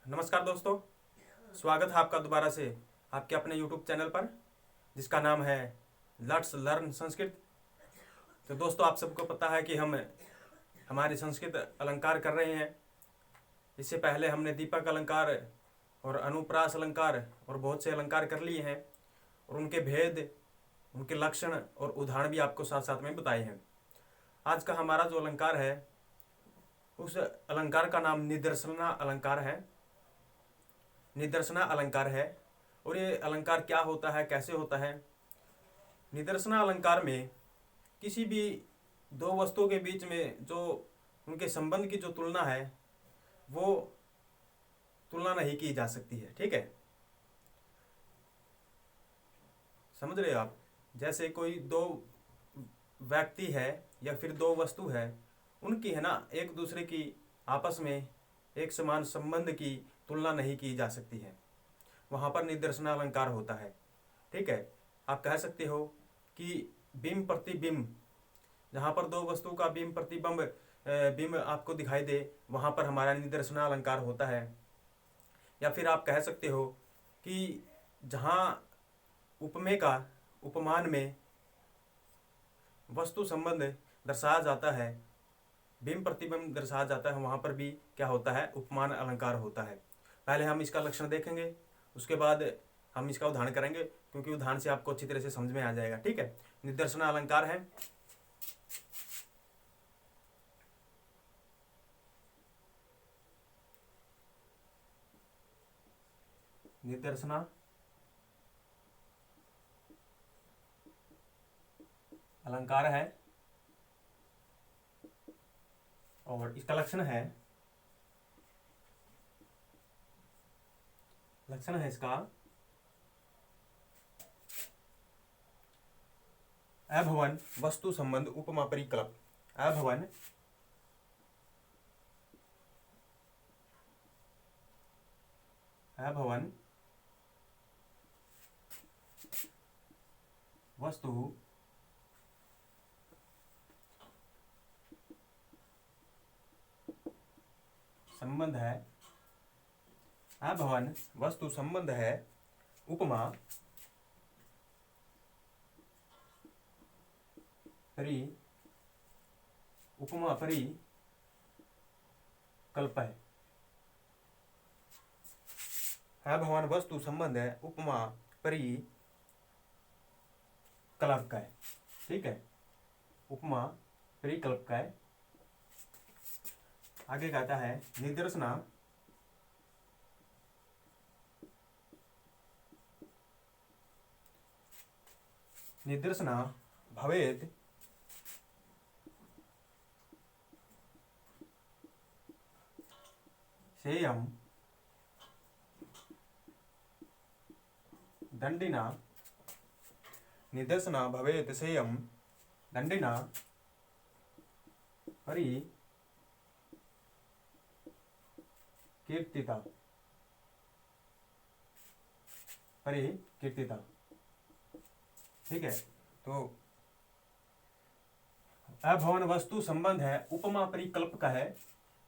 नमस्कार दोस्तों, स्वागत है आपका दोबारा से आपके अपने YouTube चैनल पर जिसका नाम है लेट्स लर्न संस्कृत। तो दोस्तों, आप सबको पता है कि हम हमारी संस्कृत अलंकार कर रहे हैं। इससे पहले हमने दीपक अलंकार और अनुप्रास अलंकार और बहुत से अलंकार कर लिए हैं और उनके भेद, उनके लक्षण और उदाहरण भी आपको साथ साथ में बताए हैं। आज का हमारा जो अलंकार है उस अलंकार का नाम निदर्शना अलंकार है। निदर्शना अलंकार है। और ये अलंकार क्या होता है, कैसे होता है? निदर्शना अलंकार में किसी भी दो वस्तुओं के बीच में जो उनके संबंध की जो तुलना है वो तुलना नहीं की जा सकती है। ठीक है, समझ रहे हो आप? जैसे कोई दो व्यक्ति है या फिर दो वस्तु है, उनकी है ना एक दूसरे की आपस में एक समान संबंध की तुलना नहीं की जा सकती है। वहाँ पर निदर्शना अलंकार होता है। ठीक है, आप कह सकते हो कि बिंब प्रतिबिंब, जहाँ पर दो वस्तु का बिंब प्रतिबिंब बिंब आपको दिखाई दे, वहाँ पर हमारा निदर्शना अलंकार होता है। या फिर आप कह सकते हो कि जहाँ उपमेय का उपमान में वस्तु संबंध दर्शाया जाता है, बिंब प्रतिबिंब दर्शाया जाता है, वहाँ पर भी क्या होता है? उपमान अलंकार होता है। पहले हम इसका लक्षण देखेंगे, उसके बाद हम इसका उदाहरण करेंगे, क्योंकि उदाहरण से आपको अच्छी तरह से समझ में आ जाएगा। ठीक है, निदर्शना अलंकार है। निदर्शना अलंकार है और इसका लक्षण है इसका अभवन वस्तु संबंध उपमा परिकल्प। अभवन वस्तु संबंध है। अभवन वस्तु संबंध है उपमा परिकल्प है। अभवन वस्तु संबंध है उपमा परिकल्प का है। ठीक है, उपमा परिकल्प का है। आगे कहता है निदर्शना भवेत् सेयं दंडिना। निदर्शना भवेत् सेयं दंडिना परिकीर्तिता। ठीक है, तो अभवन वस्तु संबंध है उपमा परिकल्प का है।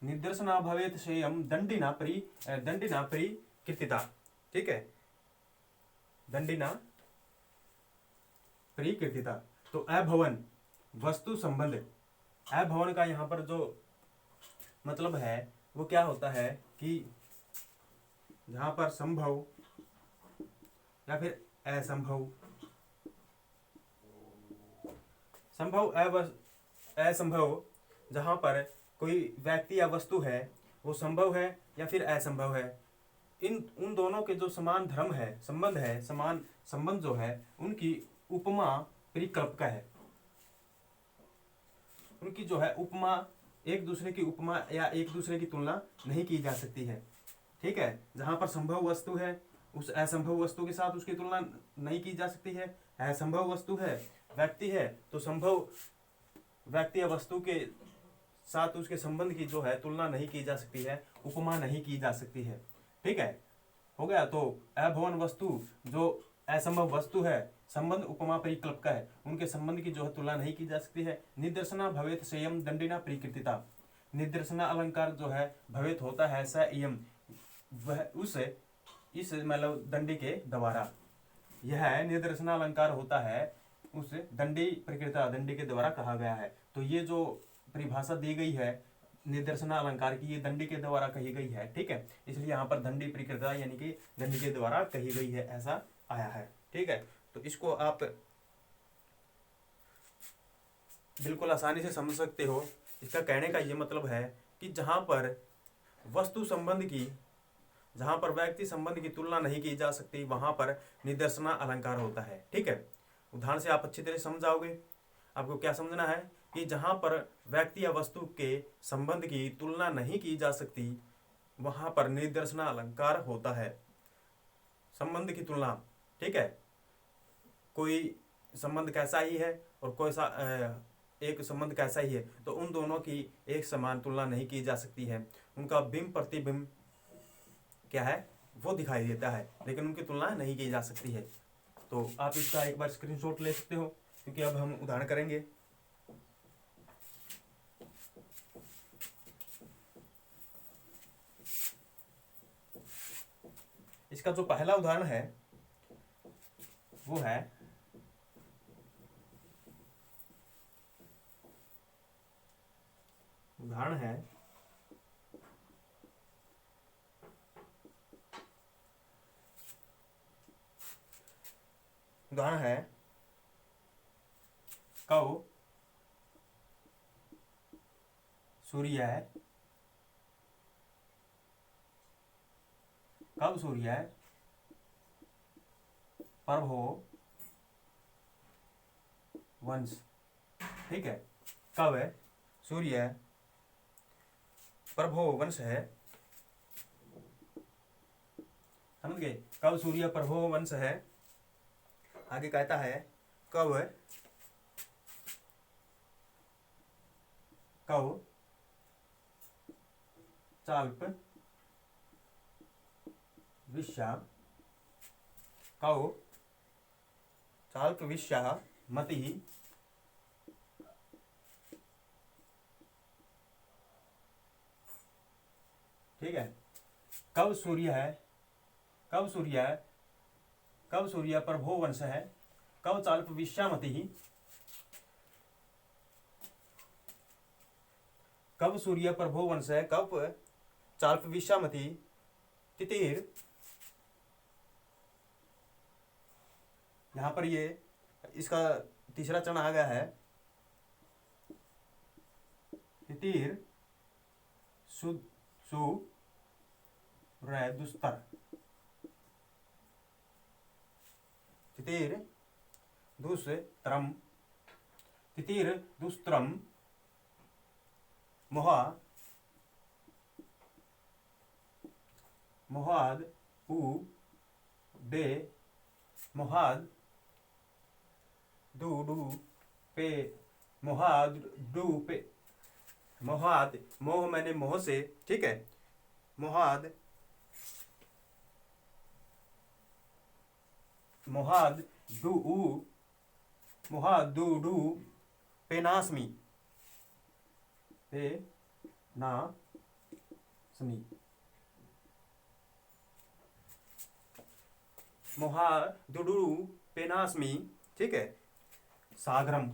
निदर्शना भवेत् सेयं दंडिना परिकीर्तिता। ठीक है, दंडिना परिकीर्तिता। तो अभवन वस्तु संबंध, अभवन का यहाँ पर जो मतलब है वो क्या होता है कि जहाँ पर संभव या फिर असंभव, असंभव, जहाँ पर कोई व्यक्ति या वस्तु है वो संभव है या फिर असंभव है, उन दोनों के जो समान धर्म है, संबंध है, समान संबंध जो है, उनकी उपमा परिकल्प का है। उनकी जो है उपमा, एक दूसरे की उपमा या एक दूसरे की तुलना नहीं की जा सकती है। ठीक है, जहाँ पर संभव वस्तु है उस असंभव वस्तु के साथ उसकी तुलना नहीं की जा सकती है। असंभव वस्तु है, व्यक्ति है, तो संभव व्यक्ति या वस्तु के साथ उसके संबंध की जो है तुलना नहीं की जा सकती है, उपमा नहीं की जा सकती है। ठीक है, हो गया। तो अभवन वस्तु जो असंभव वस्तु है, संबंध उपमा परिकल्प का है, उनके संबंध की जो है तुलना नहीं की जा सकती है। निदर्शना भवेत् सेयं दंडिना परिकीर्तिता। निदर्शना अलंकार जो है भवेत् होता है स इयम, वह उस इस मतलब दंडी के द्वारा, यह निदर्शनालंकार होता है उस दंडी प्रकृता, दंडी के द्वारा कहा गया है। तो ये जो परिभाषा दी गई है निदर्शना अलंकार की, ये दंडी के द्वारा कही गई है, ठीक है। इसलिए यहाँ पर दंडी प्रकृता यानी कि दंडी के द्वारा कही गई है, ऐसा आया है, ठीक है। तो इसको आप बिल्कुल आसानी से समझ सकते हो। इसका कहने का ये मतलब है कि जहाँ पर वस्तु संबंध की, जहाँ पर व्यक्ति संबंध की तुलना नहीं की जा सकती, वहाँ पर निदर्शना अलंकार होता है, ठीक है। उदाहरण से आप अच्छी तरह समझ जाओगे। आपको क्या समझना है कि जहाँ पर व्यक्ति या वस्तु के संबंध की तुलना नहीं की जा सकती, वहाँ पर निदर्शना अलंकार होता है। संबंध की तुलना, ठीक है। कोई संबंध कैसा ही है और कोई एक संबंध कैसा ही है, तो उन दोनों की एक समान तुलना नहीं की जा सकती है। उनका बिंब प्रतिबिंब क्या है, वो दिखाई देता है, लेकिन उनकी तुलना नहीं की जा सकती है। तो आप इसका एक बार स्क्रीनशॉट ले सकते हो, क्योंकि अब हम उदाहरण करेंगे। इसका जो पहला उदाहरण है वो है उदाहरण है उदाहरण है कौ सूर्य है, कब सूर्य है प्रभो वंश, ठीक है। कब है सूर्य है प्रभो वंश है, समझ गए। कब सूर्य प्रभो वंश है। आगे कहता है कब कब चाल्प विश्या, कौ चाल्क विश्या मति, ठीक है। कब सूर्य है, कब सूर्य है, कब सूर्य प्रभो वंश है, कब चाल्प विश्यामति, कब सूर्य प्रभो वंश है, कब चाल्प विश्यामति, तितिर, यहां पर ये इसका तीसरा चरण आ गया है, तितिर सु दुस्तर, तितिर दुस्त्रम, तितिर दुस्त्रम, मोहाद उ डे, मोहाद डू पे, मोहाद डू पे, मोहाद मोह मैंने मोह से, ठीक है। मोहाद मोहाद डू पेनास्मी, मोहादुडू पेनास्मी, ठीक है। सागरम,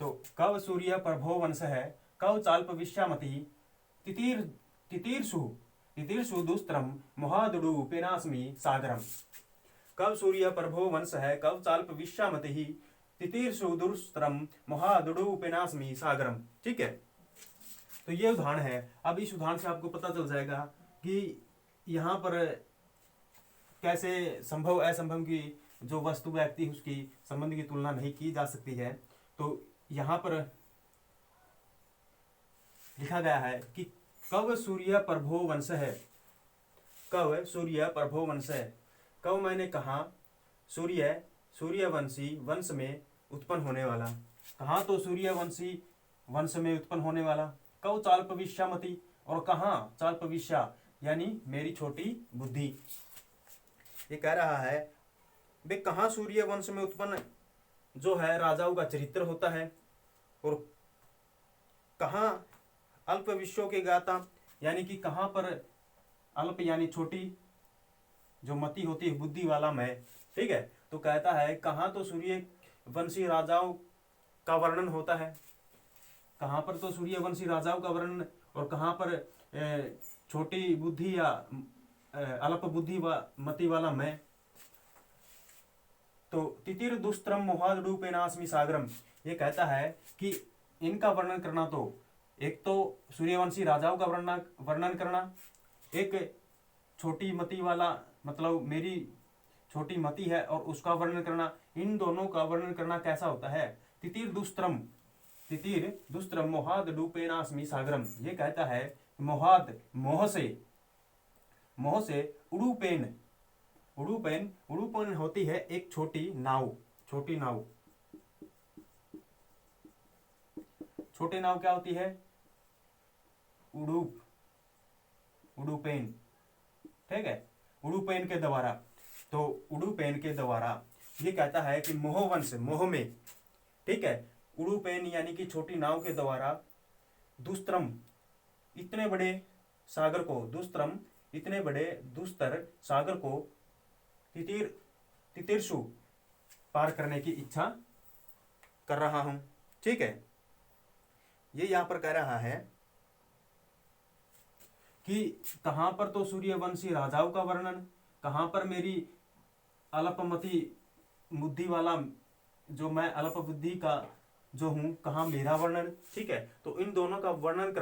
तो कब सूर्य प्रभो वंश है, कब चाल्प विश्यामति, तितीर्षु दुस्त्रम, मोहादुडू पेनास्मी सागरम। कब सूर्य प्रभो वंश है, कब चाल्प विश्यामति, तितीर्षु दुस्त्रम, मोहादुडू पेनास्मी सागरम, ठीक है। तो ये उदाहरण है। अब इस उदाहरण से आपको पता चल जाएगा कि यहाँ पर कैसे संभव असंभव की जो वस्तु व्यक्ति उसकी संबंध की तुलना नहीं की जा सकती है। तो यहाँ पर लिखा गया है कि कब सूर्य प्रभो वंश है, कब सूर्य प्रभो वंश है। कब मैंने कहा सूर्यवंशी वंश में उत्पन्न होने वाला, कहाँ तो सूर्यवंशी वंश में उत्पन्न होने वाला, कब चाल्प विश्यामति, और कहाँ चाल्प विश्या यानी मेरी छोटी बुद्धि। ये कह रहा है वे कहाँ सूर्य वंश में उत्पन्न जो है राजाओं का चरित्र होता है, और कहाँ अल्प विश्व के गाता, यानी कि कहाँ पर अल्प यानी छोटी जो मति होती है, बुद्धि वाला मैं, ठीक है। तो कहता है कहाँ तो सूर्यवंशी राजाओं का वर्णन होता है, कहाँ पर तो सूर्यवंशी राजाओं का वर्णन, और कहाँ पर छोटी बुद्धि या अल्प बुद्धि मति वाला मैं। तो तितिर दुस्त्रम मोहादूपेनास्मि सागरम, ये कहता है कि इनका वर्णन करना, तो एक तो सूर्यवंशी राजाओं का वर्णन करना, एक छोटी मति वाला मतलब मेरी छोटी मति है और उसका वर्णन करना, इन दोनों का वर्णन करना कैसा होता है। तितिर दुस्त्रम मोहाद डूपेनास्मि सागरम, ये कहता है मोहाद मोह से उड़ूपेन उड़ूपेन होती है एक छोटी नाव। छोटी नाव क्या होती है, उड़ूपेन, ठीक है, उड़ूपेन के द्वारा। तो उड़ूपेन के द्वारा ये कहता है कि मोहवंश, मोह में, ठीक है, उड़ूपेन यानी कि छोटी नाव के द्वारा दुस्त्रम इतने बड़े सागर को, दुस्त्रम इतने बड़े दुस्तर सागर को तितिर्षु पार करने की इच्छा कर रहा हूं, ठीक है। ये यहां पर कह रहा है कि कहां पर तो सूर्यवंशी राजाओं का वर्णन, कहां पर मेरी अल्पमति बुद्धि वाला जो मैं अल्प बुद्धि का जो हूं, कहां मेरा वर्णन, ठीक है। तो इन दोनों का वर्णन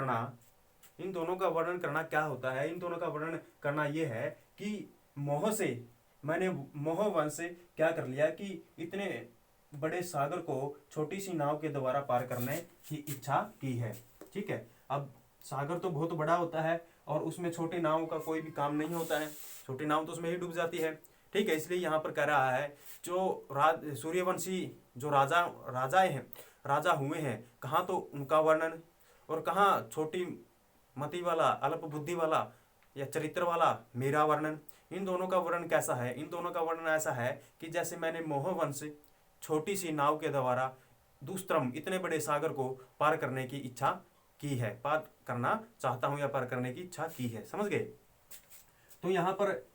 करना क्या होता है, इन दोनों का वर्णन करना यह है कि मोह से मैंने मोहवंश से क्या कर लिया कि इतने बड़े सागर को छोटी सी नाव के द्वारा पार करने की इच्छा की है, ठीक है। अब सागर तो बहुत बड़ा होता है और उसमें छोटी नाव का कोई भी काम नहीं होता है, छोटी नाव तो उसमें ही डूब जाती है, ठीक है। इसलिए यहाँ पर कह रहा है जो सूर्यवंशी जो राजा हुए हैं, कहाँ तो उनका वर्णन, और कहाँ छोटी मति वाला अल्प बुद्धि वाला या चरित्र वाला मेरा वर्णन। इन दोनों का वर्णन कैसा है, इन दोनों का वर्णन ऐसा है कि जैसे मैंने मोहवंश छोटी सी नाव के द्वारा दुस्त्रम इतने बड़े सागर को पार करने की इच्छा की है, पार करना चाहता हूं या पार करने की इच्छा की है, समझ गए। तो यहाँ पर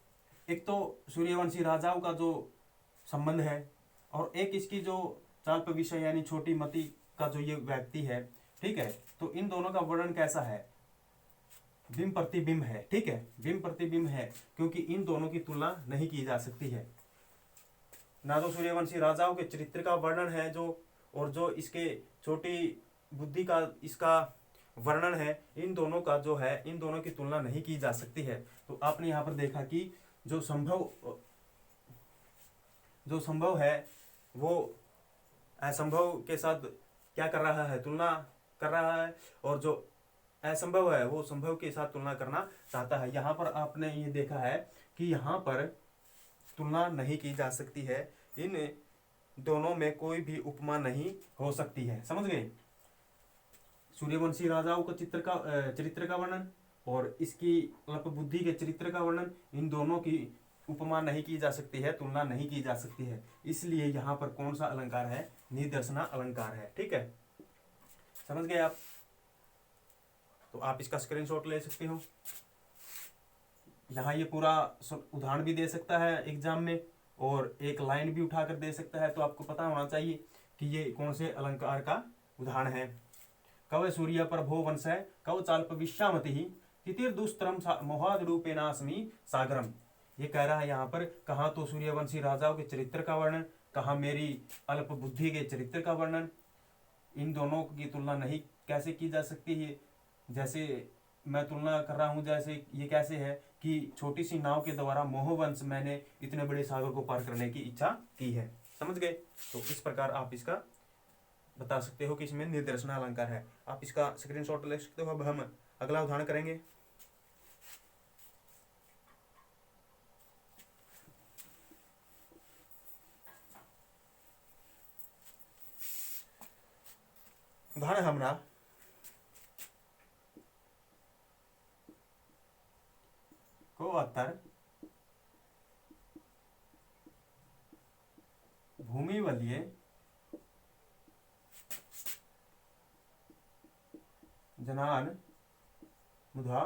एक तो सूर्यवंशी राजाओं का जो संबंध है, और एक इसकी जो चाल्प विषय यानी छोटी मति का जो ये व्यक्ति है, ठीक है। तो इन दोनों का वर्णन कैसा है, बिंब प्रतिबिंब है, ठीक है, बिंब प्रतिबिंब है, क्योंकि इन दोनों की तुलना नहीं की जा सकती है। ना तो सूर्यवंशी राजाओं के चरित्र का वर्णन है जो, और जो इसके छोटी बुद्धि का इसका वर्णन है, इन दोनों का जो है, इन दोनों की तुलना नहीं की जा सकती है। तो आपने यहाँ पर देखा कि जो संभव है वो असंभव के साथ क्या कर रहा है, तुलना कर रहा है, और जो असंभव है वो संभव के साथ तुलना करना चाहता है। यहाँ पर आपने ये देखा है कि यहाँ पर तुलना नहीं की जा सकती है, इन दोनों में कोई भी उपमा नहीं हो सकती है, समझ गए। सूर्यवंशी राजाओं का चरित्र का वर्णन और इसकी अल्प बुद्धि के चरित्र का वर्णन, इन दोनों की उपमा नहीं की जा सकती है, तुलना नहीं की जा सकती है। इसलिए यहाँ पर कौन सा अलंकार है, निदर्शना अलंकार है, ठीक है, समझ गए आप। तो आप इसका स्क्रीनशॉट ले सकते हो। यहाँ ये पूरा उदाहरण भी दे सकता है एग्जाम में, और एक लाइन भी उठाकर दे सकता है, तो आपको पता होना चाहिए कि ये कौन से अलंकार का उदाहरण है। कव सूर्य पर भो वंश है, कव चाल्प विश्वामति ही तितिर्दुस्त्रम मोहादरूपेनास्मि सागरम। ये कह रहा है यहाँ पर, कहाँ तो सूर्यवंशी राजाओं के चरित्र का वर्णन, कहाँ मेरी अल्प बुद्धि के चरित्र का वर्णन। इन दोनों की तुलना नहीं कैसे की जा सकती है, जैसे मैं तुलना कर रहा हूँ, जैसे ये कैसे है कि छोटी सी नाव के द्वारा मोहवंश मैंने इतने बड़े सागर को पार करने की इच्छा की है, समझ गए। तो इस प्रकार आप इसका बता सकते हो कि इसमें निर्देशना अलंकार है। आप इसका स्क्रीनशॉट ले सकते हो। अब हम अगला उदाहरण करेंगे। उदाहरण हमारा को अतर भूमि वलीय जनान मुधा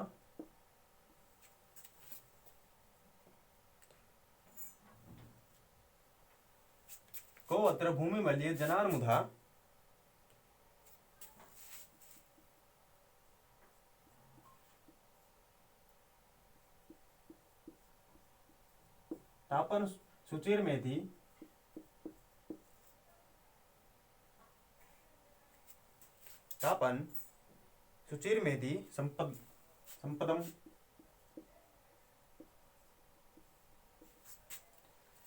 को अत्र भूमि मल्ये जनान मुधा तापन सुचिर में थी तापन सुचिर में थी संपदम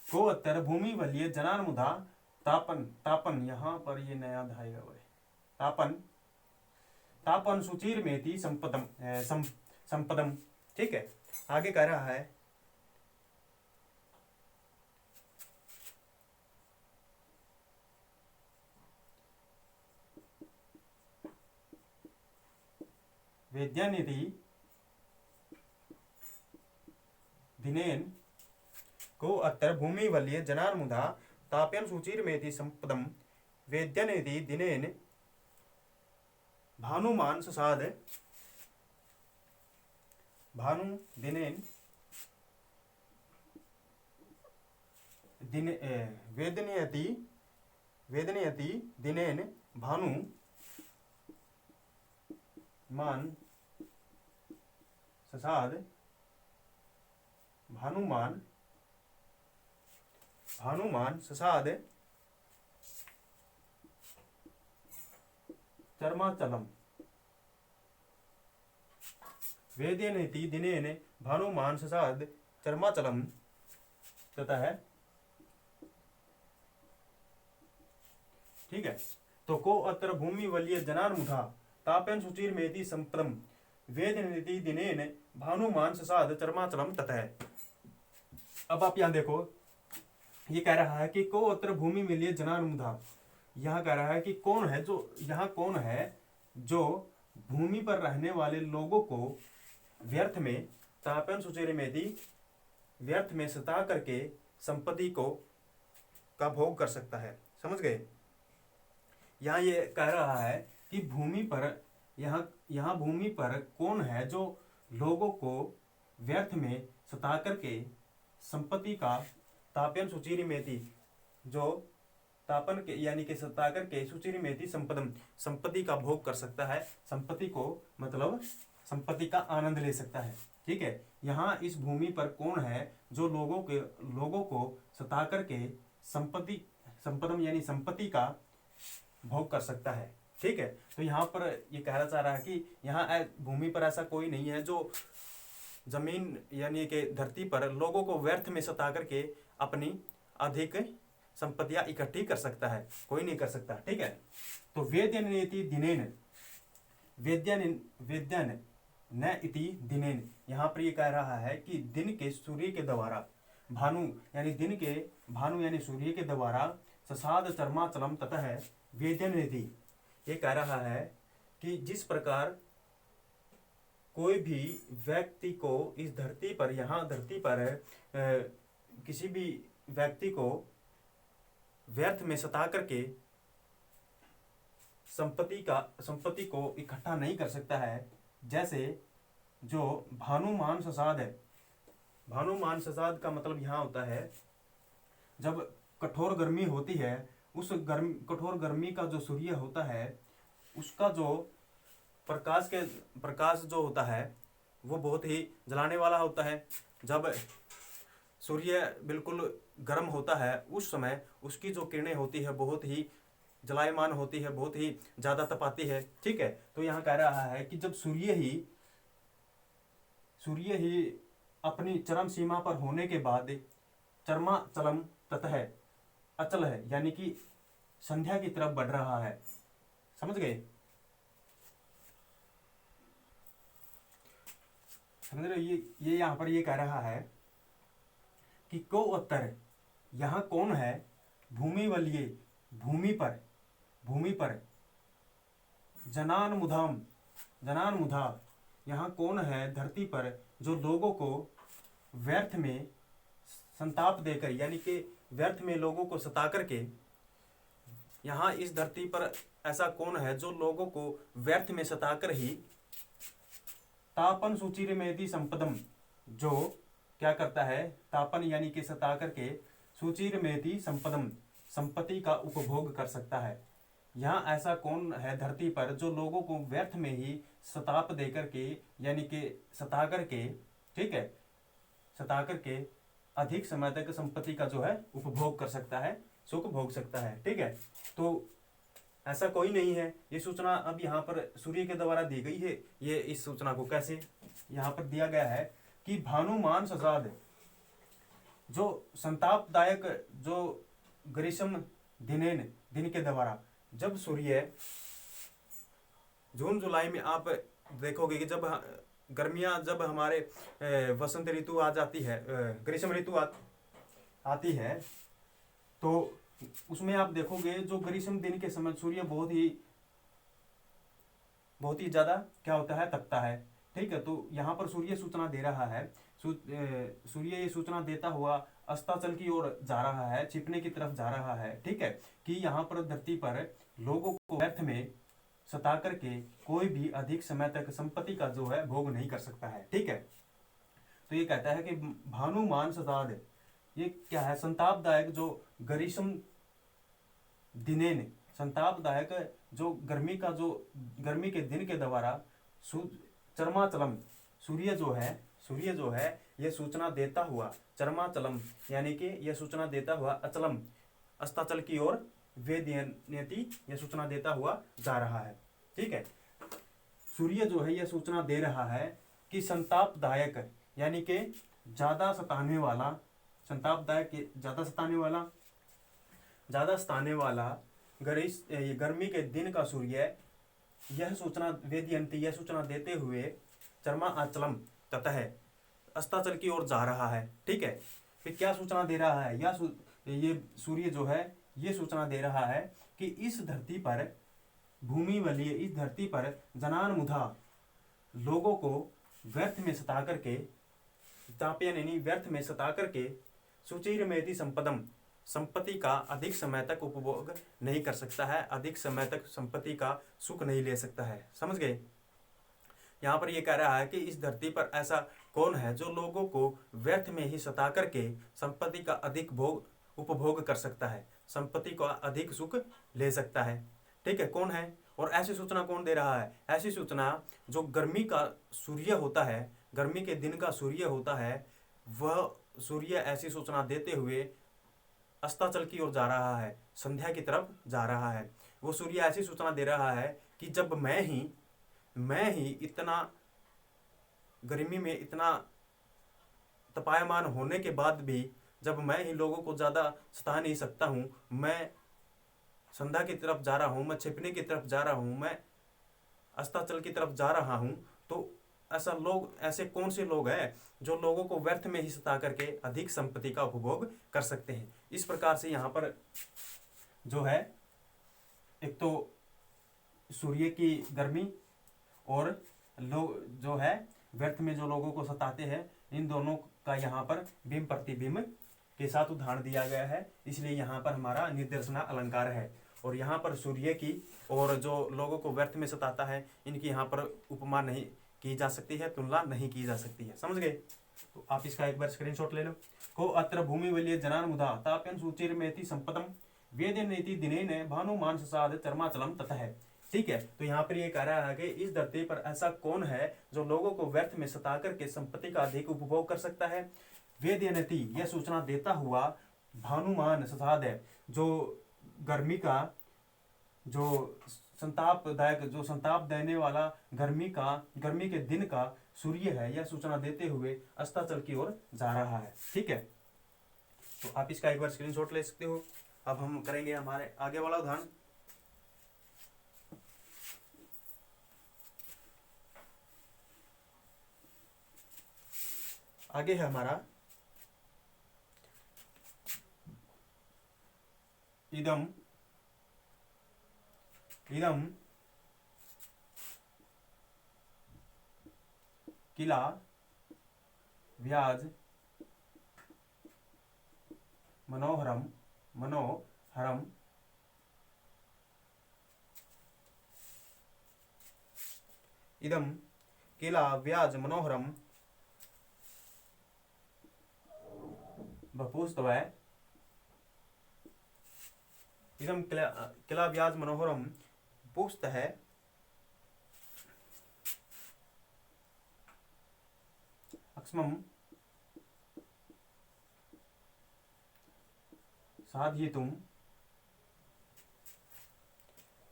को अत्तर भूमि वलीय जनान मुधा तापन तापन यहाँ पर ये नया अध्याय है तापन तापन सुचिर में थी संपदम। ठीक है, आगे कह रहा है वेद्यानिधि दिनेन को अत्तर भूमि वल्य जनान मुधा ताप्यन सुचिर मेति संपदम वेद्यानिधि दिनेन भानुमान ससाद भानु दिनेन दिन वेदनयति वेदनयति दिनेन भानु मान ससाद भानुमान भानुमान ससाद चर्माचलम वेदेनेति दिनेन भानुमान ससाद चर्माचलम तथा है। ठीक है, तो को अत्र भूमि वलीय जनान मुधा तापेन सुचिर मेति संपदम वेदनेति दिनेन भानुमान ससाद चर्माचलम तथा है। अब आप यहां देखो, ये कह रहा है कि को अत्र भूमि वलीय जनान मुधा, यहाँ कह रहा है कि कौन है जो यहाँ कौन है जो भूमि पर रहने वाले लोगों को व्यर्थ में तापन सुचेरे में दी व्यर्थ में सता करके संपत्ति को का भोग कर सकता है। समझ गए? यहाँ ये कह रहा है कि भूमि पर यहाँ भूमि पर कौन है जो लोगों को व्यर्थ में सता करके संपत्ति का तापन सुचिरी में थी जो तापन के यानी कि सता करके सुचिरी में थी संपत्ति का भोग कर सकता है, संपत्ति को मतलब संपत्ति का आनंद ले सकता है। ठीक है, यहाँ इस भूमि पर कौन है जो लोगों को सता करके संपदम यानी संपत्ति का भोग कर सकता है। ठीक है, तो यहाँ पर ये कहना चाह रहा है कि यहाँ भूमि पर ऐसा कोई नहीं है जो जमीन यानी कि धरती पर लोगों को व्यर्थ में सता करके अपनी अधिक संपत्तियां इकट्ठी कर सकता है, कोई नहीं कर सकता। ठीक है, तो वेद्यनेति दिनेन वेद्यन न इति दिनेन, यहाँ पर ये कह रहा है कि दिन के सूर्य के द्वारा भानु यानी सूर्य के द्वारा ससाद चर्माचलम तथा है वेद्यनेति, ये कह रहा है कि जिस प्रकार कोई भी व्यक्ति को इस धरती पर यहाँ धरती पर किसी भी व्यक्ति को व्यर्थ में सता करके संपत्ति को इकट्ठा नहीं कर सकता है, जैसे जो भानुमान ससाद है। भानुमान ससाद का मतलब यहाँ होता है जब कठोर गर्मी होती है, उस कठोर गर्मी का जो सूर्य होता है उसका जो प्रकाश जो होता है वो बहुत ही जलाने वाला होता है। जब सूर्य बिल्कुल गर्म होता है उस समय उसकी जो किरणें होती है बहुत ही जलायमान होती है, बहुत ही ज़्यादा तपाती है। ठीक है, तो यहाँ कह रहा है कि जब सूर्य ही अपनी चरम सीमा पर होने के बाद चर्माचलम तथा है अचल है, यानी कि संध्या की तरफ बढ़ रहा है। समझ गए? समझ रहे? ये यहाँ पर ये कह रहा है कि को उत्तर यहाँ कौन है भूमि वलीय भूमि पर जनान मुधा यहाँ कौन है धरती पर जो लोगों को व्यर्थ में संताप देकर यानी कि व्यर्थ में लोगों को सता करके यहाँ इस धरती पर ऐसा कौन है जो लोगों को व्यर्थ में सताकर ही तापन सुचिर मेधि संपदम, जो क्या करता है, तापन यानी कि सता करके सुचिर मेधि संपदम, संपत्ति का उपभोग कर सकता है। यहाँ ऐसा कौन है धरती पर जो लोगों को व्यर्थ में ही सताप दे करके, यानी कि सता करके, ठीक है, सता करके अधिक समय तक संपत्ति का जो है उपभोग कर सकता है, सुख भोग सकता है। ठीक है, तो ऐसा कोई नहीं है। ये सूचना अब यहाँ पर सूर्य के द्वारा दी गई है। ये इस सूचना को कैसे यहाँ पर दिया गया है कि भानुमान सजाद, जो संतापदायक, जो ग्रीष्म दिनेन, दिन के द्वारा, जब सूर्य जून जुलाई में आप देखोगे कि जब गर्मियाँ, जब हमारे वसंत ऋतु आ जाती है, ग्रीष्म ऋतु आती है, तो उसमें आप देखोगे जो ग्रीष्म दिन के समय सूर्य बहुत ही ज़्यादा क्या होता है, तपता है। ठीक है, तो यहाँ पर सूर्य सूचना दे रहा है, सूर्य ये सूचना देता हुआ अस्ताचल की ओर जा रहा है, छिपने की तरफ जा रहा है। ठीक है, कि यहाँ पर धरती पर लोगों को व्यर्थ में सता करके कोई भी अधिक समय तक संपत्ति का जो है भोग नहीं कर सकता है। ठीक है, तो ये कहता है कि भानुमान सताद, ये क्या है, संतापदायक जो ग्रीष्म दिनेन, संतापदायक जो गर्मी का, जो गर्मी के दिन के द्वारा चरमाचलम, सूर्य जो है ये सूचना देता हुआ, चरमाचलम यानी कि यह सूचना देता हुआ अचलम, अस्ताचल की ओर वेदयति, यह सूचना देता हुआ जा रहा है। ठीक है, सूर्य जो है यह सूचना दे रहा है कि संतापदायक यानी कि ज्यादा सताने वाला, संतापदायक ज्यादा सताने वाला गर्मी के दिन का सूर्य, यह सूचना वेदयंती, यह सूचना देते हुए चरमा आचलम ततः अस्ताचल की ओर जा रहा है। ठीक है, फिर क्या सूचना दे रहा है, ये सूर्य जो है ये सूचना दे रहा है कि इस धरती पर, भूमि बलिए, इस धरती पर जनान मुधा, लोगों को व्यर्थ में सता करके, ताप्यन यानी व्यर्थ में सता करके, सुचिर मेधि संपदम, संपत्ति का अधिक समय तक उपभोग नहीं कर सकता है, अधिक समय तक संपत्ति का सुख नहीं ले सकता है। समझ गए? यहाँ पर ये कह रहा है कि इस धरती पर ऐसा कौन है जो लोगों को व्यर्थ में ही सता करके संपत्ति का अधिक उपभोग कर सकता है, संपत्ति का अधिक सुख ले सकता है। ठीक है, कौन है? और ऐसी सूचना कौन दे रहा है? ऐसी सूचना जो गर्मी का सूर्य होता है, गर्मी के दिन का सूर्य होता है, वह सूर्य ऐसी सूचना देते हुए अस्ताचल की ओर जा रहा है, संध्या की तरफ जा रहा है। वो सूर्य ऐसी सूचना दे रहा है कि जब मैं ही इतना गर्मी में, इतना तपायमान होने के बाद भी, जब मैं ही लोगों को ज़्यादा सता नहीं सकता हूँ, मैं संध्या की तरफ जा रहा हूँ, मैं छिपने की तरफ जा रहा हूँ, मैं अस्ताचल की तरफ जा रहा हूँ, तो ऐसे कौन से लोग हैं जो लोगों को व्यर्थ में ही सता करके अधिक संपत्ति का उपभोग कर सकते हैं। इस प्रकार से यहाँ पर जो है, एक तो सूर्य की गर्मी और लोग जो है व्यर्थ में जो लोगों को सताते हैं, इन दोनों का यहाँ पर बिंब प्रतिबिंब के साथ उदाहरण दिया गया है। इसलिए यहाँ पर हमारा निर्देशना अलंकार है। और यहाँ पर सूर्य की और जो लोगों को व्यर्थ में सताता है, इनकी यहाँ पर उपमा नहीं की जा सकती है, तुलना नहीं की जा सकती है। समझ गए? तो आप इसका एक बार स्क्रीनशॉट ले लो। को अत्र भूमि वलीय जनान मुधा ताप्यन सूचिर मेति संपदम वेद नीति दिने ने भानुमान ससाद चर्माचलम तथा है। ठीक है, तो यहाँ पर ये कह रहा है कि इस धरती पर ऐसा कौन है जो लोगों को व्यर्थ में सता करके संपत्ति का अधिक उपभोग कर सकता है। वेदयनति, यह सूचना देता हुआ भानुमान ससाद है, जो गर्मी का, जो संतापदायक, जो संताप देने वाला गर्मी के दिन का सूर्य है, यह सूचना देते हुए अस्ताचल की ओर जा रहा है। ठीक है, तो आप इसका एक बार स्क्रीनशॉट ले सकते हो। अब हम करेंगे हमारे आगे वाला उदाहरण। आगे है हमारा इदम किला व्याज मनोहरम इदम किला व्याज मनोहरम वपुस्तव इदम किला व्याज मनोहरम पुस्त है अक्ष्मम साधयितुम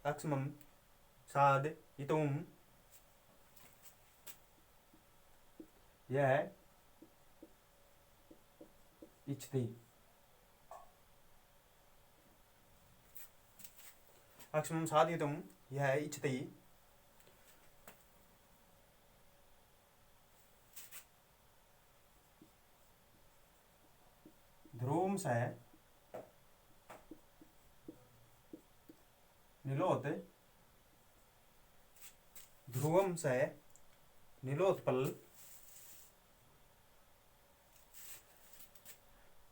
अक्ष्मम साधयितुम यह इच्छति अक्ष्मम साधयितुम यह इच्छति ध्रुवं स निलोत ध्रुवं स निलोत्पल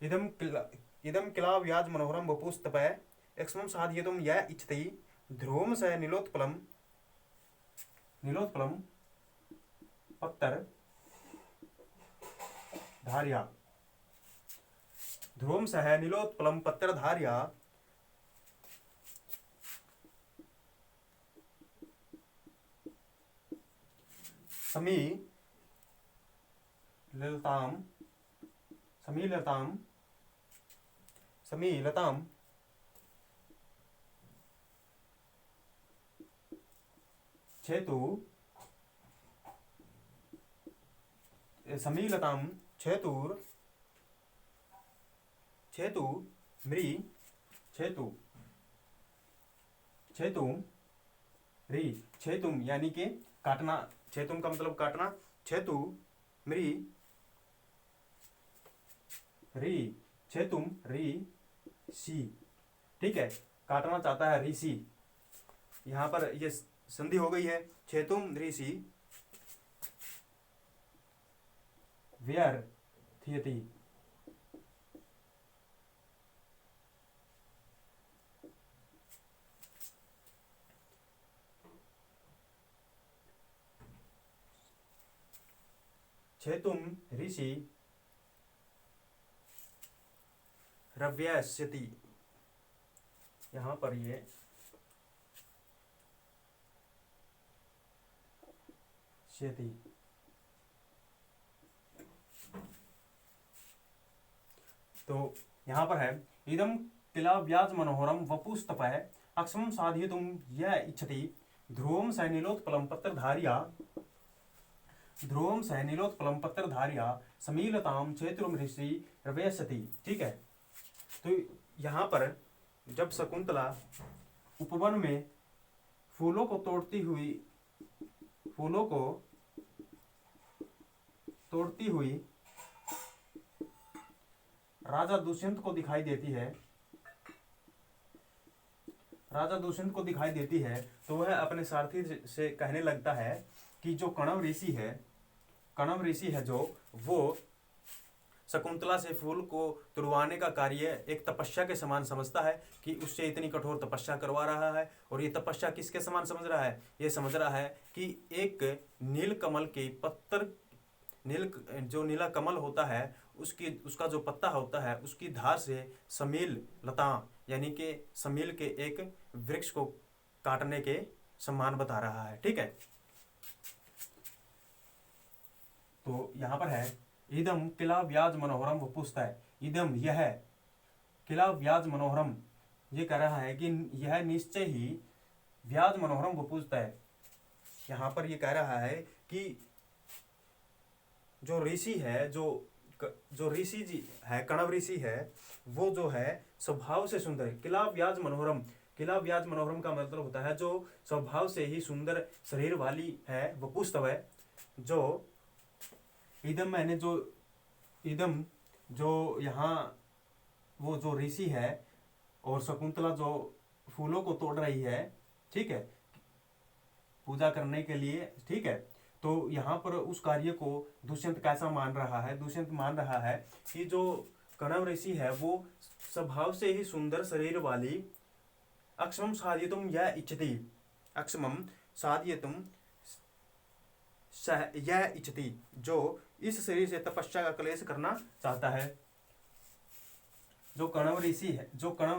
इदम किला व्याज मनोहरम वपुस्तपय एक्ष्मं साधयितुं य इच्छति ध्रुवं स निलोत्पलम पत्तर धार्या ध्रुवं सह नीलोत्पलम पत्रधार्या समीलताम छेतु मृ छेतुम यानी कि काटना, छेतुम का मतलब काटना, छेतु मृ री छेतुम री सी, ठीक है, काटना चाहता है ऋषि। यहां पर ये संधि हो गई है, छेतुम ऋषि व्यर्थयति छेतुम ऋषि रव्यस्यति, यहां पर ये श्यति, तो यहां पर है इदम किला व्याज मनोहरम वपुस्तपः अक्ष्मं साधयितुं य इच्छति ध्रुवं स नीलोत्पलं पत्रधार्या समीलताम छेतुम ऋषि रवयसति, ठीक है। तो यहाँ पर जब शकुंतला उपवन में फूलों को तोड़ती हुई राजा दुष्यंत को दिखाई देती है, तो वह अपने सारथी से कहने लगता है कि जो कणव ऋषि है जो वो शकुंतला से फूल को तुड़वाने का कार्य एक तपस्या के समान समझता है कि उससे इतनी कठोर तपस्या करवा रहा है। और ये तपस्या किसके समान समझ रहा है? ये समझ रहा है कि एक नील कमल के पत्तर, जो नीला कमल होता है उसका जो पत्ता होता है उसकी धार से समील लता यानी कि समील के एक वृक्ष को काटने के समान बता रहा है, ठीक है। तो यहाँ पर है इदम किला व्याज मनोहरम वपुस्तः, इदम यह किला व्याज मनोहरम, ये कह रहा है कि यह निश्चय ही व्याज मनोहरम वपुस्तः, यहाँ पर ये कह रहा है कि जो ऋषि है, जो ऋषि जी है, कणव ऋषि है, वो जो है स्वभाव से सुंदर। किला व्याज मनोहरम का मतलब होता है जो स्वभाव से ही सुंदर शरीर वाली है, वपुस्तव, जो इदम मैंने जो यहाँ वो जो ऋषि है और शकुंतला जो फूलों को तोड़ रही है, ठीक है, पूजा करने के लिए, ठीक है। तो यहाँ पर उस कार्य को दुष्यंत कैसा मान रहा है? दुष्यंत मान रहा है कि जो कणव ऋषि है वो स्वभाव से ही सुंदर शरीर वाली अक्ष्मं साधयितुं यह इच्छति, अक्ष्मं साधयितुं यह इच्छति, जो इस शरीर से तपस्या का क्लेश करना चाहता है। जो कण्व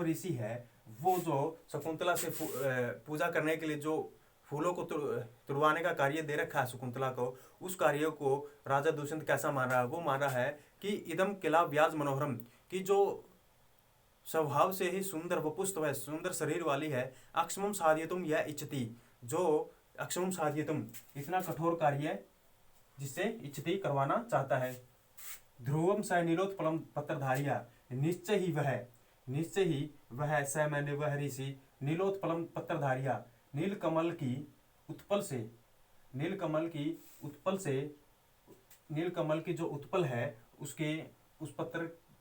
ऋषि है वो जो शकुंतला से पूजा करने के लिए जो फूलों को तुड़वाने का कार्य दे रखा है शकुंतला को, उस कार्य को राजा दुष्यंत कैसा मान रहा है? वो मान रहा है कि इदम किला व्याज मनोहरम, कि जो स्वभाव से ही सुंदर वपुस्त है, सुंदर शरीर वाली है, अक्षमम साध्यतुम यह इच्छति, जो अक्षमम साध्यतुम इतना कठोर कार्य जिससे इच्छति करवाना चाहता है। ध्रुवम स नीलोत्पलम पत्रधारिया, निश्चय ही वह स मैंने वह ऋषि नीलोत्पलम पत्रधारिया, नीलकमल की जो उत्पल है उसके उस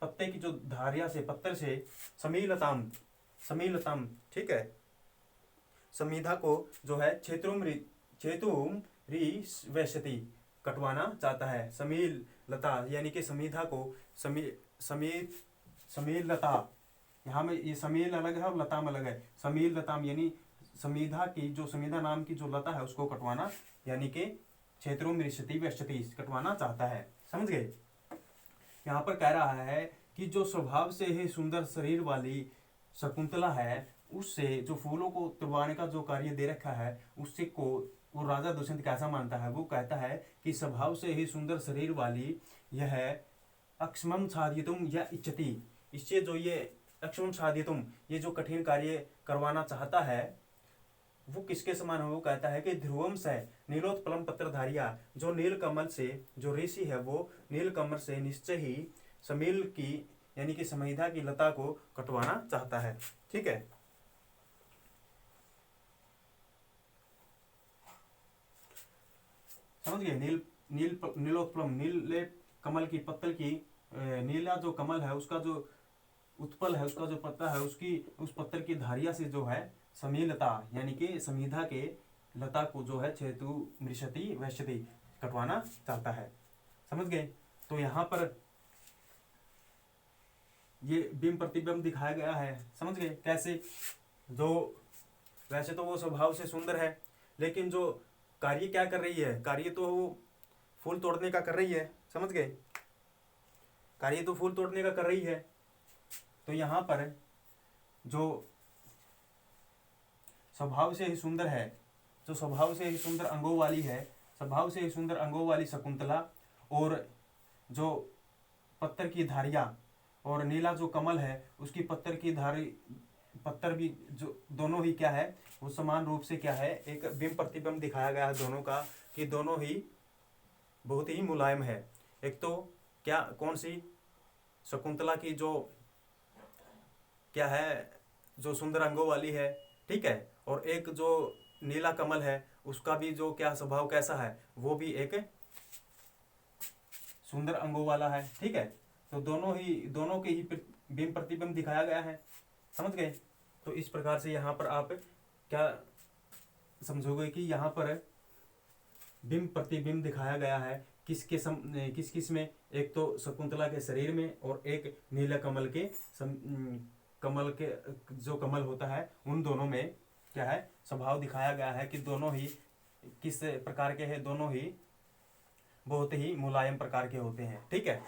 पत्ते की जो धारिया से, पत्तर से समीलताम, ठीक है, समीधा को जो है छेतुम वैश्यति कटवाना चाहता है। समील लता यानी कि समीधा को समील लता, यहाँ में ये समील अलग है और लताम अलग है। समील लताम यानी समीधा की जो समीधा नाम की जो लता है उसको कटवाना, यानी कि क्षेत्रों में वैश्यति कटवाना चाहता है। समझ गए? यहाँ पर कह रहा है कि जो स्वभाव से ही सुंदर शरीर वाली शकुंतला है, उससे जो फूलों को तुड़वाने का जो कार्य दे रखा है, उससे को वो राजा दुष्यंत कैसा मानता है? वो कहता है कि स्वभाव से ही सुंदर शरीर वाली यह अक्षमम साध्यतुम यह इच्छति, इससे जो ये अक्षमम साध्यतुम ये जो कठिन कार्य करवाना चाहता है वो किसके समान है? वो कहता है कि ध्रुवम से नीलोत्पलम पत्रधारिया, जो नीलकमल से जो ऋषि है वो नीलकमल से निश्चय ही समील की यानी कि समीधा की लता को कटवाना चाहता है। ठीक है, समझ गए? नीलोत्पलम, नीले कमल की पत्तल की नीला जो कमल है उसका जो उत्पल है, उसका जो पत्ता है, उसकी उस पत्तर की धारिया से जो है समीलता यानी कि समीधा के लता को जो है छेतु मृषति वैश्यति कटवाना चाहता है। समझ गए? तो यहाँ पर ये बिंब प्रतिबिंब दिखाया गया है। समझ गए कैसे? जो वैसे तो वो स्वभाव से सुंदर है, लेकिन जो कार्य क्या कर रही है? कार्य तो वो फूल तोड़ने का कर रही है। समझ गए? कार्य तो फूल तोड़ने का कर रही है। तो यहाँ पर जो स्वभाव से ही सुंदर है, जो स्वभाव से ही सुंदर अंगों वाली है, स्वभाव से ही सुंदर अंगों वाली शकुंतला, और जो पत्तर की धारिया और नीला जो कमल है उसकी पत्तर की धारी पत्तर भी जो दोनों ही क्या है वो समान रूप से क्या है, एक बिंब प्रतिबिंब दिखाया गया है दोनों का, कि दोनों ही बहुत ही मुलायम है। एक तो क्या कौन सी शकुंतला की जो क्या है जो सुंदर अंगों वाली है, ठीक है, और एक जो नीला कमल है उसका भी जो क्या स्वभाव कैसा है, वो भी एक सुंदर अंगों वाला है। ठीक है, तो दोनों के ही बिंब प्रतिबिंब दिखाया गया है। समझ गए? तो इस प्रकार से यहाँ पर आप क्या समझोगे कि यहाँ पर बिंब प्रतिबिंब दिखाया गया है किस किस में? एक तो शकुंतला के शरीर में और एक नीला कमल के जो कमल होता है उन दोनों में क्या है स्वभाव दिखाया गया है कि दोनों ही किस प्रकार के हैं, दोनों ही बहुत ही मुलायम प्रकार के होते हैं। ठीक है,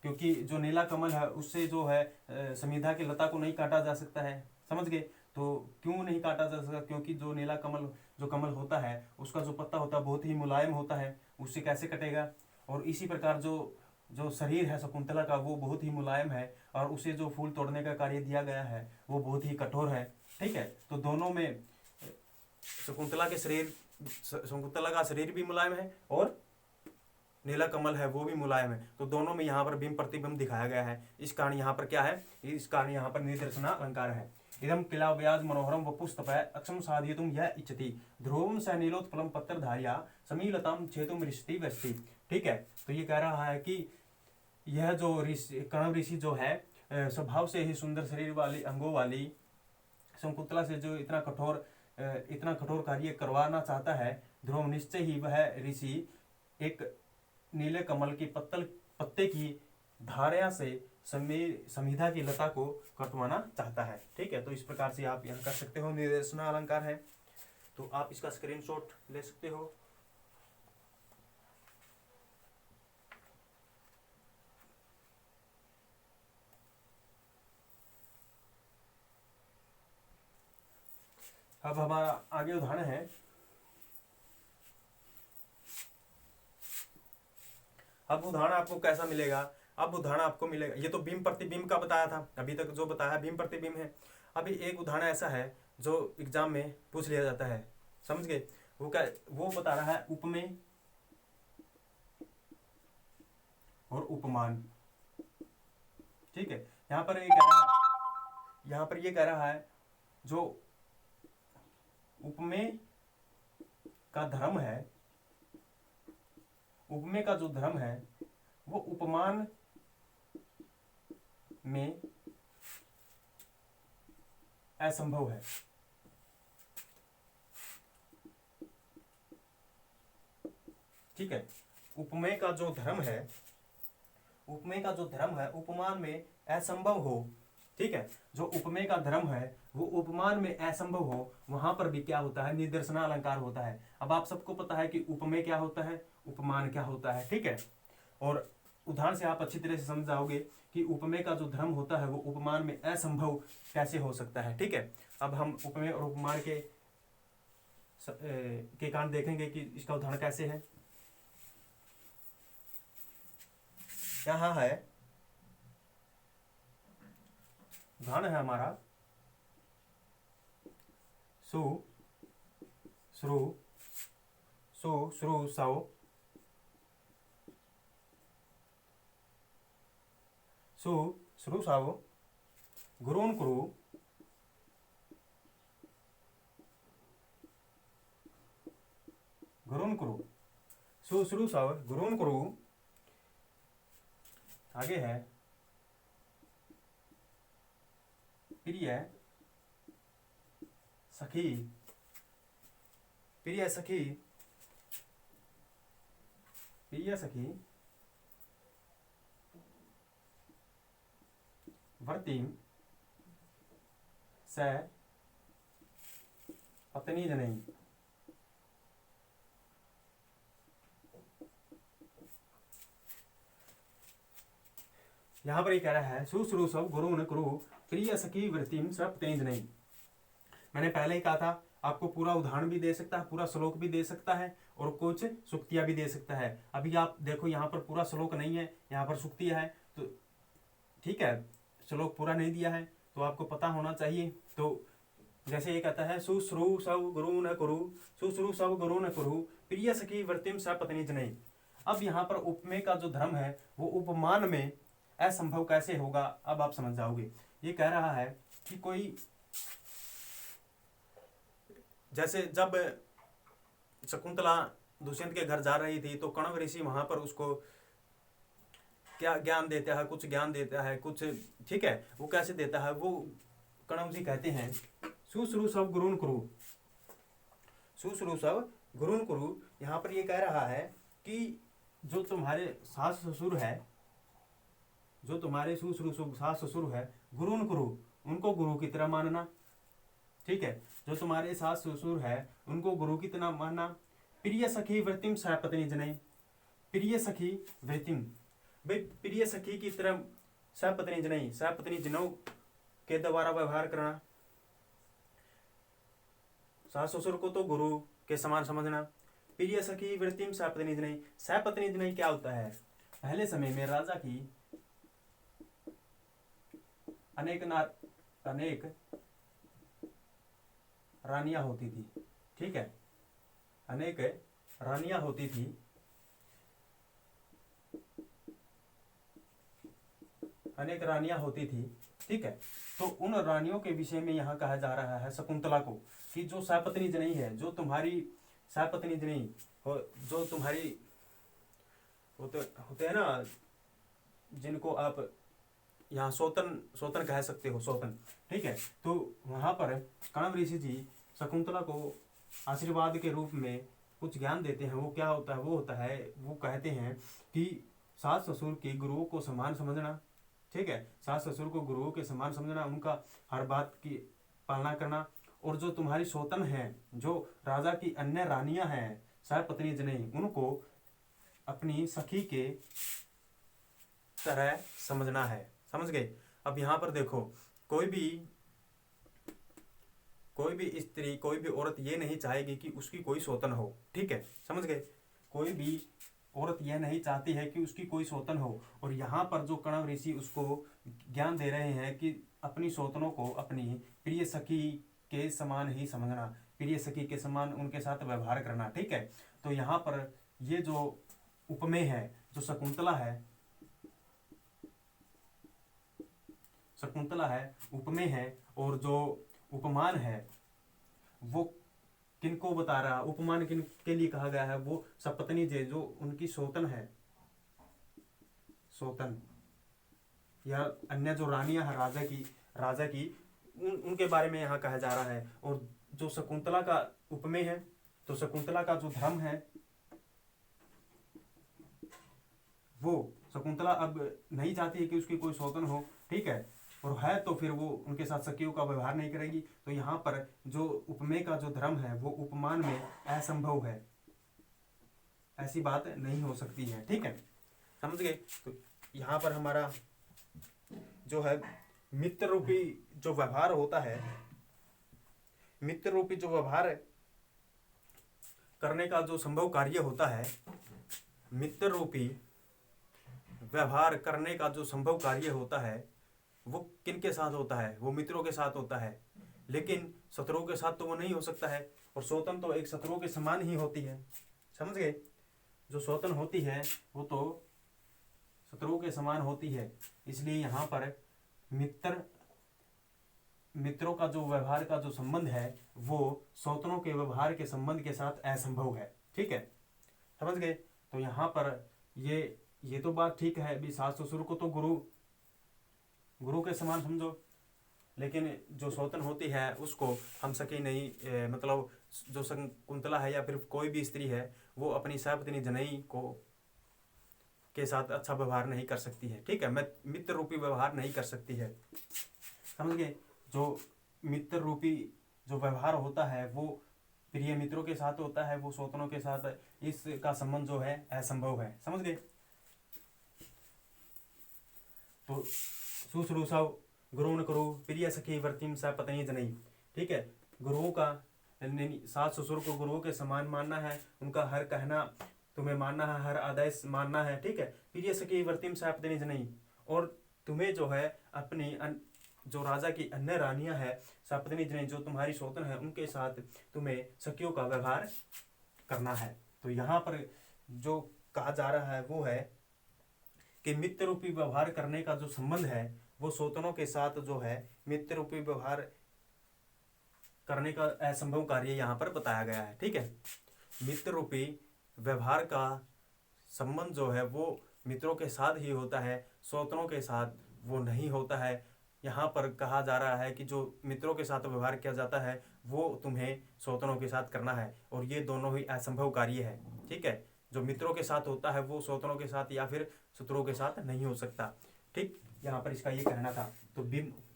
क्योंकि जो नीला कमल है उससे जो है समीधा की लता को नहीं काटा जा सकता है। समझ गए? तो क्यों नहीं काटा जा सकता? क्योंकि जो नीला कमल होता है उसका जो पत्ता होता है बहुत ही मुलायम होता है, उससे कैसे कटेगा? और इसी प्रकार जो शरीर है शकुंतला का वो बहुत ही मुलायम है, और उसे जो फूल तोड़ने का कार्य दिया गया है वो बहुत ही कठोर है। ठीक है, तो दोनों में शकुंतला का शरीर भी मुलायम है और नीला कमल है वो भी मुलायम है, तो दोनों में यहाँ पर बिंब प्रतिबिंब दिखाया गया है। इस कारण यहाँ पर क्या है, इस कारण यहाँ पर निदर्शना अलंकार है। इदम किला व्याज मनोहरम वपुस्तपय अक्षम साधयितुम यह इच्छति ध्रुवम स नीलोत्पलम पत्रधारिया समीलताम छेतुम ऋषति वस्ति। ठीक है, तो ये कह रहा है कि यह जो कण्व ऋषि जो है स्वभाव से ही सुंदर शरीर वाली अंगों वाली शकुंतला से जो इतना कठोर कार्य करवाना चाहता है, ध्रुव निश्चय ही वह ऋषि एक नीले कमल की पत्ते की धारिया से समीधा की लता को कटवाना चाहता है। ठीक है, तो इस प्रकार से आप यहाँ कर सकते हो, निर्देशना अलंकार है, तो आप इसका स्क्रीनशॉट ले सकते हो। अब हमारा आगे उदाहरण है, अब उदाहरण आपको कैसा मिलेगा, अब उदाहरण आपको मिलेगा, ये तो बीम प्रतिबिंब का बताया था, अभी तक जो बताया बीम प्रतिबिंब है। अभी एक उदाहरण ऐसा है जो एग्जाम में पूछ लिया जाता है, समझ गए? वो क्या, वो बता रहा है उपमेय और उपमान। ठीक है, यहाँ पर ये कह रहा है, यहाँ पर ये कह रहा है जो उपमेय का धर्म है, उपमेय का जो धर्म है वो उपमान में असंभव है। ठीक है, उपमेय का जो धर्म है, उपमेय का जो धर्म है उपमान में असंभव हो। ठीक है, जो उपमेय का धर्म है वो उपमान में असंभव हो, वहां पर भी क्या होता है, निदर्शना अलंकार होता है। अब आप सबको पता है कि उपमेय क्या होता है, उपमान क्या होता है। ठीक है, और उदाहरण से आप अच्छी तरह से समझ जाओगे कि उपमेय का जो धर्म होता है वो उपमान में असंभव कैसे हो सकता है। ठीक है, अब हम उपमेय और उपमान के कारण देखेंगे कि इसका उदाहरण कैसे है। यहाँ है उदाहरण है हमारा सु श्रु सु श्रु सौ सु श्रु सौ गुरुन कुरु गुरुन कुरु सु श्रु सौ गुरुन कुरु। आगे है प्रिय सखी, प्रिय सखी, प्रिय सखी वर्तिम स पत्नी जनई। यहां पर ये कह रहा है सुश्रू सब गुरु न कुरु प्रिय सखी वृत्तिम स पत्नी जनई। मैंने पहले ही कहा था आपको पूरा उदाहरण भी दे सकता है, पूरा श्लोक भी दे सकता है और कुछ सुक्तियां भी दे सकता है। अभी आप देखो यहाँ पर पूरा श्लोक नहीं है, यहाँ पर सुक्तियां है, तो ठीक है, श्लोक पूरा नहीं दिया है तो आपको पता होना चाहिए। तो जैसे ये कहता है सुश्रू सब गुरु न कुरु, सुश्रू सब गुरु न कुरु प्रिय सखी वृत्तिम स पत्नी जनई। अब यहाँ पर उपमेय का जो धर्म है वो उपमान में असंभव कैसे होगा, अब आप समझ जाओगे। ये कह रहा है कि कोई, जैसे जब शकुंतला दुष्यंत के घर जा रही थी तो कण्व ऋषि वहां पर उसको क्या ज्ञान देता है, कुछ ज्ञान देता है, कुछ, ठीक है, वो कैसे देता है, वो कण्व जी कहते हैं सुश्रू सब गुरुन कुरु, सुश्रू सब गुरुन कुरु। यहाँ पर ये कह रहा है कि जो तुम्हारे सास ससुर है, जो तुम्हारे सुश्रू सास ससुर है, गुरुन कुरु, उनको गुरु की तरह मानना। ठीक है, जो तुम्हारे सास ससुर है उनको गुरु की तरह मानना। प्रिय सखी वृत्तिम स पत्नी जनई, प्रिय सखी वृत्तिम, भाई प्रिय सखी की तरह स पत्नी जनई, स पत्नी जनऊ के द्वारा व्यवहार करना। सास ससुर को तो गुरु के समान समझना। प्रिय सखी वृत्तिम स पत्नी जनई, स पत्नी जनई क्या होता है, पहले समय में राजा की अनेक रानियां होती थी। ठीक है, अनेक रानियां होती थी, अनेक रानियां होती थी। ठीक है, तो उन रानियों के विषय में यहाँ कहा जा रहा है शकुंतला को कि जो सपत्नी जनई है, जो तुम्हारी सपत्नी जनई हो, जो तुम्हारी होते हैं ना, जिनको आप यहाँ सोतन कह सकते हो, सोतन। ठीक है, तो वहां पर कण्व ऋषि जी शकुंतला को आशीर्वाद के रूप में कुछ ज्ञान देते हैं। वो क्या होता है, वो होता है, वो कहते हैं कि सास ससुर के गुरुओं को समान समझना। ठीक है, सास ससुर को गुरुओं के समान समझना, उनका हर बात की पालना करना। और जो तुम्हारी सोतन है, जो राजा की अन्य रानियां हैं सपत्नी जनई, उनको अपनी सखी के तरह समझना है। समझ गए? अब यहाँ पर देखो, कोई कोई भी स्त्री, कोई भी औरत ये नहीं चाहेगी कि उसकी कोई सौतन हो। ठीक है, समझ गए? कोई भी औरत यह नहीं चाहती है कि उसकी कोई सौतन हो। और यहाँ पर जो कण्व ऋषि उसको ज्ञान दे रहे हैं कि अपनी सौतनों को अपनी प्रिय सखी के समान ही समझना, प्रिय सखी के समान उनके साथ व्यवहार करना। ठीक है, तो यहाँ पर ये जो उपमेय है, जो शकुंतला है, शकुंतला है, उपमेय है, और जो उपमान है वो किनको बता रहा, उपमान किन के लिए कहा गया है? वो सपत्नी जो उनकी सौतन है, सौतन या अन्य जो रानियां है राजा की उनके बारे में यहाँ कहा जा रहा है। और जो शकुंतला का उपमेय है, तो शकुंतला का जो धर्म है, वो शकुंतला अब नहीं चाहती है कि उसकी कोई सौतन हो। ठीक है, और है तो फिर वो उनके साथ सखियों का व्यवहार नहीं करेगी। तो यहाँ पर जो उपमेय का जो धर्म है वो उपमान में असंभव है, ऐसी बात नहीं हो सकती है। ठीक है, समझ गए? तो यहाँ पर हमारा जो है मित्र रूपी जो व्यवहार होता है, मित्र रूपी जो व्यवहार करने का जो संभव कार्य होता है, मित्र रूपी व्यवहार करने का जो संभव कार्य होता है वो किनके साथ होता है? वो मित्रों के साथ होता है। लेकिन शत्रुओं के साथ तो वो नहीं हो सकता है, और सौतन तो एक शत्रुओं के समान ही होती है। समझ गए? जो सौतन होती है वो तो शत्रुओं के समान होती है। इसलिए यहाँ पर मित्रों का जो व्यवहार का जो संबंध है वो सौतनों के व्यवहार के संबंध के साथ असंभव है। ठीक है, समझ गए? तो यहाँ पर ये तो बात ठीक है, अभी सास ससुर को तो गुरु के समान समझो, लेकिन जो सौतन होती है उसको हम सकी नहीं, मतलब जो शकुंतला है या फिर कोई भी स्त्री है वो अपनी सपत्नी जनई को के साथ अच्छा व्यवहार नहीं कर सकती है। ठीक है, मित्र रूपी व्यवहार नहीं कर सकती है। समझ गए? जो मित्र रूपी जो व्यवहार होता है वो प्रिय मित्रों के साथ होता है, वो सौतनों के साथ इसका संबंध जो है असंभव है। समझ गए? तो शुश्रूषा गुरुन करो प्रिय सखी वर्तिम स पत्नी जनई। ठीक है, गुरुओं का सास ससुर को गुरुओं के समान मानना है, उनका हर कहना तुम्हें मानना है, हर आदेश मानना है। ठीक है, प्रिय सखी वर्तिम स पत्नी जनई, और तुम्हें जो है अपनी जो राजा की अन्य रानियां है सपत्नी जनई, जो तुम्हारी सौतन है, उनके साथ तुम्हें सखियों का व्यवहार करना है। तो यहाँ पर जो कहा जा रहा है वो है कि मित्र रूपी व्यवहार करने का जो संबंध है वो सौतनों के साथ जो है मित्र रूपी व्यवहार करने का असंभव कार्य यहाँ पर बताया गया है। ठीक है, मित्र रूपी व्यवहार का संबंध जो है वो मित्रों के साथ ही होता है, सौतनों के साथ वो नहीं होता है। यहाँ पर कहा जा रहा है कि जो मित्रों के साथ व्यवहार किया जाता है वो तुम्हें सौतनों के साथ करना है, और ये दोनों ही असंभव कार्य है। ठीक है, जो मित्रों के साथ होता है वो सौतनों के साथ या फिर शत्रुओं के साथ नहीं हो सकता। ठीक, यहाँ पर इसका ये कहना था। तो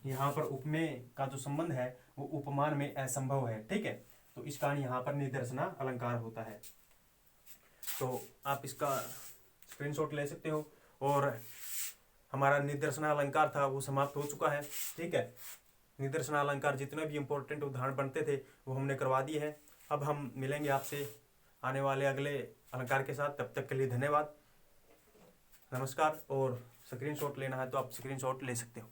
यहाँ पर उपमेय का जो संबंध है वो उपमान में असंभव है। ठीक है, तो इस कारण यहाँ पर निदर्शना अलंकार होता है। तो आप इसका स्क्रीनशॉट ले सकते हो, और हमारा निदर्शना अलंकार था वो समाप्त हो चुका है। ठीक है, निदर्शना अलंकार जितने भी इंपॉर्टेंट उदाहरण बनते थे वो हमने करवा दिए हैं। अब हम मिलेंगे आपसे आने वाले अगले अलंकार के साथ। तब तक के लिए धन्यवाद, नमस्कार। और स्क्रीनशॉट लेना है तो आप स्क्रीनशॉट ले सकते हो।